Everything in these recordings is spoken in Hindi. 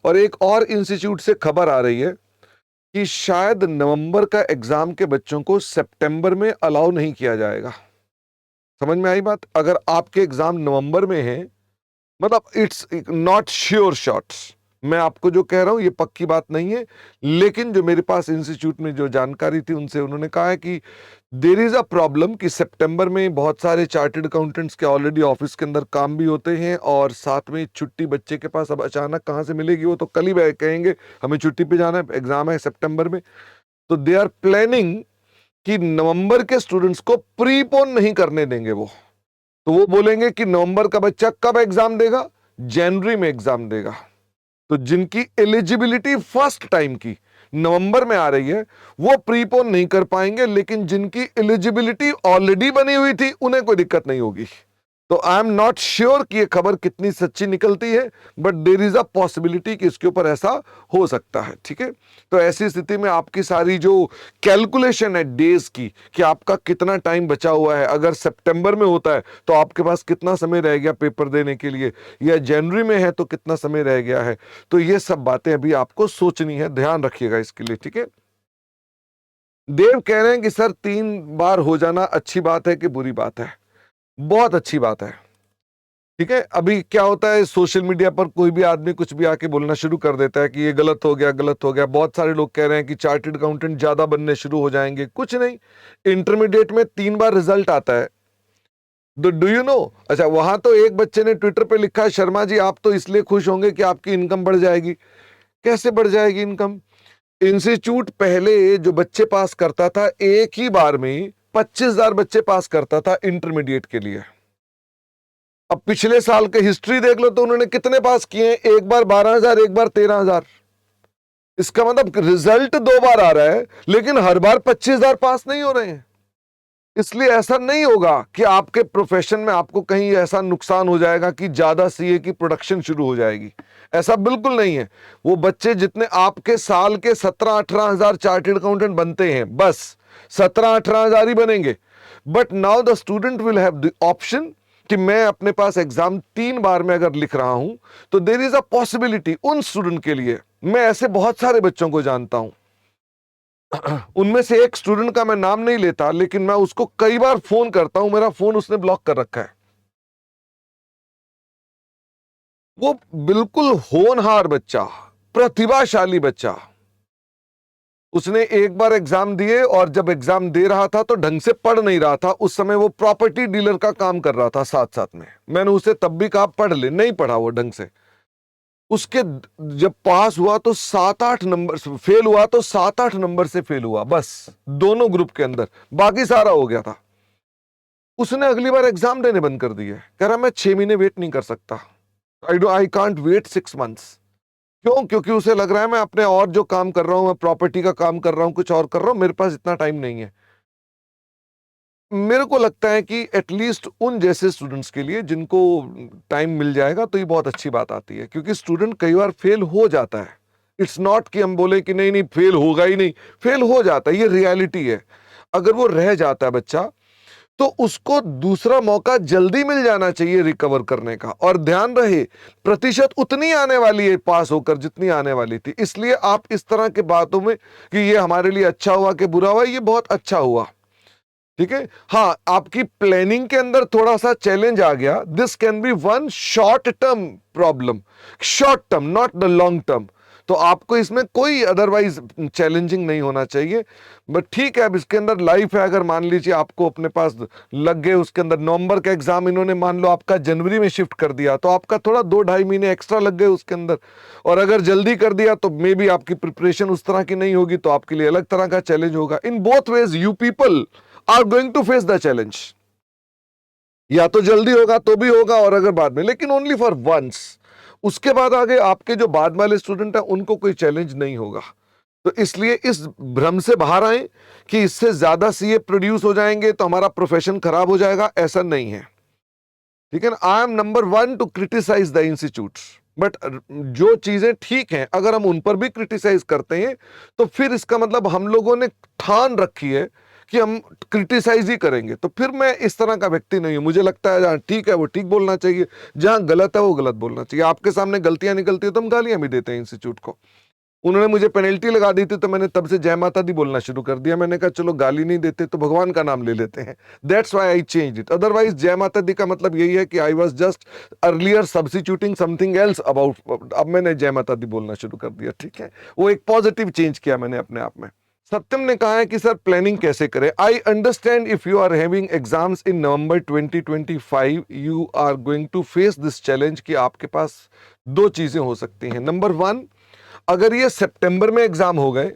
और एक और इंस्टीट्यूट से खबर आ रही है कि शायद नवंबर का एग्जाम के बच्चों को सितंबर में अलाउ नहीं किया जाएगा। समझ में आई बात? अगर आपके एग्जाम नवंबर में है, मतलब इट्स नॉट श्योर शॉट्स, मैं आपको जो कह रहा हूं ये पक्की बात नहीं है, लेकिन जो मेरे पास इंस्टीट्यूट में जो जानकारी थी उनसे उन्होंने कहा है कि देयर इज अ प्रॉब्लम कि सितंबर में बहुत सारे चार्टर्ड अकाउंटेंट्स के ऑलरेडी ऑफिस के अंदर काम भी होते हैं, और साथ में छुट्टी बच्चे के पास अब अचानक कहां से मिलेगी, वो तो कल ही कहेंगे हमें छुट्टी पे जाना है, एग्जाम है सितंबर में। तो दे आर प्लानिंग कि नवंबर के स्टूडेंट्स को प्रीपोन नहीं करने देंगे वो। तो वो बोलेंगे कि नवंबर का बच्चा कब एग्जाम देगा? जनवरी में एग्जाम देगा। तो जिनकी एलिजिबिलिटी फर्स्ट टाइम की नवंबर में आ रही है वो प्रीपोन नहीं कर पाएंगे, लेकिन जिनकी एलिजिबिलिटी ऑलरेडी बनी हुई थी उन्हें कोई दिक्कत नहीं होगी। तो आई एम नॉट श्योर कि ये खबर कितनी सच्ची निकलती है, but there is a possibility कि इसके ऊपर ऐसा हो सकता है। ठीक है, तो ऐसी स्थिति में आपकी सारी जो कैलकुलेशन है डेज की कि आपका कितना टाइम बचा हुआ है, अगर सितंबर में होता है तो आपके पास कितना समय रह गया पेपर देने के लिए, या जनवरी में है तो कितना समय रह गया है, तो ये सब बातें अभी आपको सोचनी है, ध्यान रखिएगा इसके लिए। ठीक है, देव कह रहे हैं कि सर 3 बार हो जाना अच्छी बात है कि बुरी बात है? बहुत अच्छी बात है। ठीक है, अभी क्या होता है सोशल मीडिया पर कोई भी आदमी कुछ भी आके बोलना शुरू कर देता है कि ये गलत हो गया, गलत हो गया। बहुत सारे लोग कह रहे हैं कि चार्टर्ड अकाउंटेंट ज्यादा बनने शुरू हो जाएंगे। कुछ नहीं, इंटरमीडिएट में 3 बार रिजल्ट आता है। Do you know? अच्छा, वहां तो एक बच्चे ने ट्विटर पे लिखा है, शर्मा जी आप तो इसलिए खुश होंगे कि आपकी इनकम बढ़ जाएगी। कैसे बढ़ जाएगी इनकम? इंस्टीट्यूट पहले जो बच्चे पास करता था एक ही बार में 25,000 बच्चे पास करता था इंटरमीडिएट के लिए। अब पिछले साल के हिस्ट्री देख लो तो उन्होंने कितने पास किए हैं, एक बार 12,000, एक बार 13,000। इसका मतलब रिजल्ट 2 बार आ रहा है लेकिन हर बार 25,000 पास नहीं हो रहे हैं। इसलिए ऐसा नहीं होगा कि आपके प्रोफेशन में आपको कहीं ऐसा नुकसान हो जाएगा कि ज्यादा सीए की प्रोडक्शन शुरू हो जाएगी। ऐसा बिल्कुल नहीं है। वो बच्चे जितने आपके साल के 17-18 हजार चार्टर्ड अकाउंटेंट बनते हैं, बस 17-18 हजार ही बनेंगे। But now the student will have the option कि मैं अपने पास एग्जाम 3 बार में अगर लिख रहा हूं तो देयर इज अ पॉसिबिलिटी उन स्टूडेंट के लिए। मैं ऐसे बहुत सारे बच्चों को जानता हूं, उनमें से एक स्टूडेंट का मैं नाम नहीं लेता, लेकिन मैं उसको कई बार फोन करता हूं, मेरा फोन उसने ब्लॉक कर रखा है। वो बिल्कुल होनहार बच्चा, प्रतिभाशाली बच्चा, उसने एक बार एग्जाम दिए और जब एग्जाम दे रहा था तो ढंग से पढ़ नहीं रहा था। उस समय वो प्रॉपर्टी डीलर का काम कर रहा था साथ साथ में। मैंने उसे तब भी कहा पढ़ ले, नहीं पढ़ा वो ढंग से। उसके जब पास हुआ तो 7-8 नंबर, फेल हुआ तो 7-8 नंबर से फेल हुआ, बस दोनों ग्रुप के अंदर, बाकी सारा हो गया था। उसने अगली बार एग्जाम देने बंद कर दिए, कह रहा मैं 6 महीने वेट नहीं कर सकता, आई कांट वेट 6 मंथ्स। क्यों? क्योंकि उसे लग रहा है मैं अपने और जो काम कर रहा हूं, मैं प्रॉपर्टी का काम कर रहा हूं, कुछ और कर रहा हूं, मेरे पास इतना टाइम नहीं है। मेरे को लगता है कि एटलीस्ट उन जैसे स्टूडेंट्स के लिए जिनको टाइम मिल जाएगा तो ये बहुत अच्छी बात आती है, क्योंकि स्टूडेंट कई बार फेल हो जाता है। इट्स नॉट कि हम बोले कि नहीं नहीं फेल होगा ही नहीं, फेल हो जाता है, ये रियलिटी है। अगर वो रह जाता है बच्चा तो उसको दूसरा मौका जल्दी मिल जाना चाहिए रिकवर करने का। और ध्यान रहे प्रतिशत उतनी आने वाली है पास होकर जितनी आने वाली थी। इसलिए आप इस तरह के बातों में कि ये हमारे लिए अच्छा हुआ कि बुरा हुआ, ये बहुत अच्छा हुआ। ठीक है, हाँ आपकी प्लानिंग के अंदर थोड़ा सा चैलेंज आ गया। This can be one short term problem, short term not the long term. तो आपको इसमें कोई अदरवाइज चैलेंजिंग नहीं होना चाहिए। बट ठीक है, अब इसके अंदर लाइफ है। अगर मान लीजिए आपको अपने पास लग गए, उसके अंदर नवंबर का एग्जाम इन्होंने मान लो आपका जनवरी में शिफ्ट कर दिया, तो आपका थोड़ा 2-2.5 महीने एक्स्ट्रा लग गए उसके अंदर। और अगर जल्दी कर दिया तो मे बी आपकी प्रिपरेशन उस तरह की नहीं होगी, तो आपके लिए अलग तरह का चैलेंज होगा। In both ways you people are going to face the challenge. या तो जल्दी होगा तो भी होगा, और अगर बाद में, लेकिन ओनली फॉर वंस। उसके बाद आगे आपके जो बाद वाले स्टूडेंट हैं उनको कोई चैलेंज नहीं होगा। तो इसलिए इस भ्रम से बाहर आए कि इससे ज्यादा सीए प्रोड्यूस हो जाएंगे तो हमारा प्रोफेशन खराब हो जाएगा, ऐसा नहीं है। ठीक है ना, I am number 1 to criticise the institute, but जो चीजें ठीक हैं अगर हम उन पर भी क्रिटिसाइज करते हैं तो फिर इसका मतलब हम लोगों ने ठान रखी है कि हम क्रिटिसाइज ही करेंगे, तो फिर मैं इस तरह का व्यक्ति नहीं हूं। मुझे लगता है जहां ठीक है वो ठीक बोलना चाहिए, जहां गलत है वो गलत बोलना चाहिए। आपके सामने गलतियां निकलती है तो हम गालियां भी देते हैं इंस्टीट्यूट को। उन्होंने मुझे पेनल्टी लगा दी थी तो मैंने तब से जय माता दी बोलना शुरू कर दिया। मैंने कहा चलो गाली नहीं देते तो भगवान का नाम ले लेते हैं। That's why I change it. Otherwise जय माता दी का मतलब यही है कि I was just earlier substituting something else about, अब मैंने जय माता दी बोलना शुरू कर दिया, ठीक है। वो एक पॉजिटिव चेंज किया मैंने अपने आप में। सत्यम ने कहा है कि सर प्लानिंग कैसे करें। I understand if you are having exams in November 2025 you are going to face this challenge कि आपके पास दो चीजें हो सकती हैं। नंबर वन, अगर ये सितंबर में एग्जाम हो गए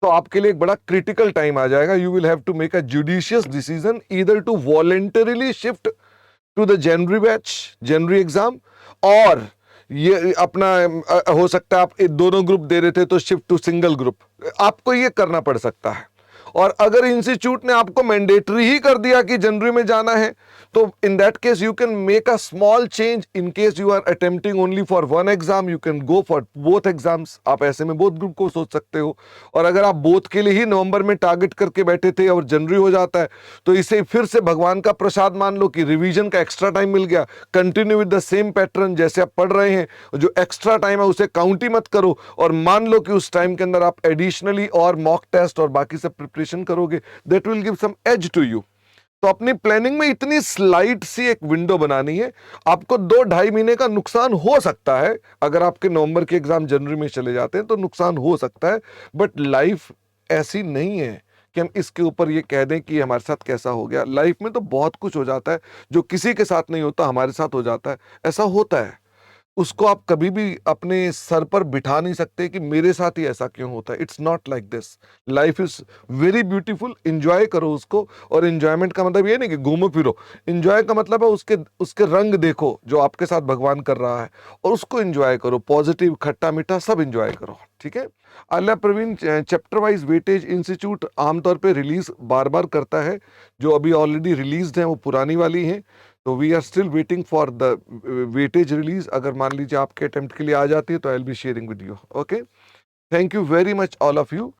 तो आपके लिए एक बड़ा क्रिटिकल टाइम आ जाएगा। You will have to make a judicious decision either to voluntarily shift to the January batch, January exam, और ये अपना हो सकता है आप दोनों ग्रुप दे रहे थे तो शिफ्ट टू सिंगल ग्रुप, आपको ये करना पड़ सकता है। और अगर इंस्टीट्यूट ने आपको मैंडेटरी ही कर दिया कि जनवरी में जाना है, तो in that case you can make a small change. In case you are attempting only for one exam, you can go for both exams. आप ऐसे में बोथ ग्रुप को सोच सकते हो। और अगर आप बोथ के लिए ही नवंबर में टारगेट करके बैठे थे और जनवरी हो जाता है, तो इसे फिर से भगवान का प्रसाद मान लो कि रिवीजन का एक्स्ट्रा टाइम मिल गया। Continue with the same pattern, जैसे आप पढ़ रहे हैं, जो एक्स्ट्रा टाइम है उसे काउंट ही मत करो, और मान लो कि उस टाइम के अंदर आप एडिशनली और मॉक टेस्ट और बाकी सब प्रिपरेशन करोगे, that will give some edge to you. तो अपनी प्लानिंग में इतनी स्लाइट सी एक विंडो बनानी है। आपको 2-2.5 महीने का नुकसान हो सकता है, अगर आपके नवंबर के एग्जाम जनवरी में चले जाते हैं तो नुकसान हो सकता है, बट लाइफ ऐसी नहीं है कि हम इसके ऊपर ये कह दें कि हमारे साथ कैसा हो गया। लाइफ में तो बहुत कुछ हो जाता है जो किसी के साथ नहीं होता, हमारे साथ हो जाता है। ऐसा होता है, उसको आप कभी भी अपने सर पर बिठा नहीं सकते कि मेरे साथ ही ऐसा क्यों होता है। It's not like this. Life is very beautiful, enjoy करो उसको। और एंजॉयमेंट का मतलब ये नहीं कि घूमो फिरो, एंजॉय का मतलब है उसके उसके रंग देखो जो आपके साथ भगवान कर रहा है, और उसको एंजॉय करो। पॉजिटिव, खट्टा मीठा सब एंजॉय करो, ठीक है। Alia Praveen, chapter wise weightage institute आमतौर पे रिलीज बार बार करता है। जो अभी ऑलरेडी रिलीज्ड है वो पुरानी वाली हैं, तो we are still waiting for the weightage release. अगर मान लीजिए आपके अटेम्प्ट के लिए आ जाती है तो I will be sharing with you. Okay, thank you very much all of you.